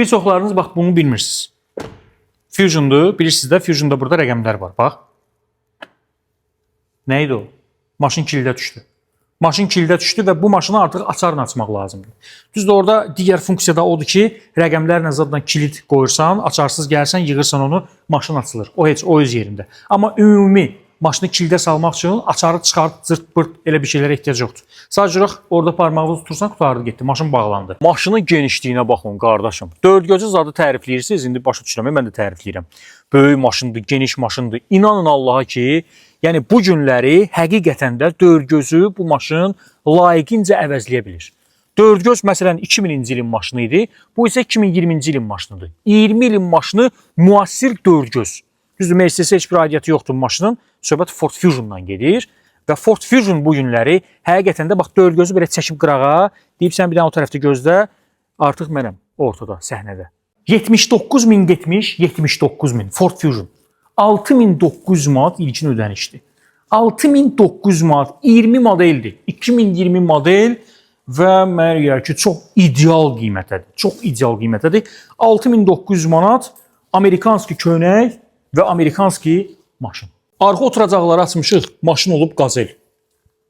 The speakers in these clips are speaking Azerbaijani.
Bir çoxlarınız bax bunu bilmirsiniz. Fusion'dur. Bilirsiniz də Fusion'da burada rəqəmlər var. Bax. Nə idi o? Maşın kildə düşdü. Maşın kildə düşdü və bu maşını artıq açarla açmaq lazımdır. Düzdür, orada digər funksiya da odur ki, rəqəmlərlə zaddan kilit qoyursan, açarsız gəlsən, yığırsan onu, maşın açılır. O heç o öz yerində. Amma ümumi maşını kildə salmaq üçün açarı çıxart, zırt-pırt elə bir şeylərə ehtiyac yoxdur. Sadəcə olaraq orada parmağınızı tutursan, qutardı getdi, maşın bağlandı. Maşının genişliyinə baxın, qardaşım. Dördgözü zadı tərifləyirsiniz, indi başa düşürəm, mən də tərifləyirəm. Böyük maşındır, geniş maşındır. İnanın Allaha ki, yəni bu günləri həqiqətən də dördgözü bu maşın layiqincə əvəzləyə bilir. Dördgöz məsələn 2000-ci ilin maşını idi, bu isə 2020-ci ilin maşınıdır. 20 ilin maşını müasir dördgöz. Düzdür, Mercedes heç bir aidiyyatı yoxdur maşının, söhbət Ford Fusion'dan gedir və Ford Fusion bu günləri həqiqətən də bax dördgözü belə çəkib qırağa, deyib sən bir dənə o tərəfdə gözlə, artıq mənəm ortada, səhnədə. 79.000 getmiş, 79.000 Ford Fusion. 6.900 manat ilkin ödənişdir. 6.900 manat 20 modeldir. 2020 model və mənə gəlir ki, çox ideal qiymətədir. Çox ideal qiymətədir. 6.900 manat Amerikanski köynək və Amerikanski maşın. Arxa oturacaqları açmışıq, maşın olub Gazel.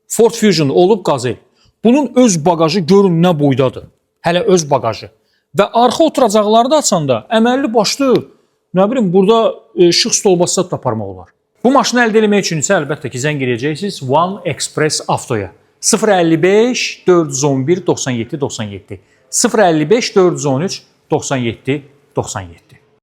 Ford Fusion olub Gazel. Bunun öz bagajı görün nə boydadır. Hələ öz bagajı. Və arxa oturacaqları da açanda əməlli başlı, nə bilim, burada şıx stolbası da aparmaq olar. Bu maşını əldə etmək üçün isə əlbəttə ki, zəng edəcəksiniz One Express Avtoya. 055 411 97 97 055 413 97 97.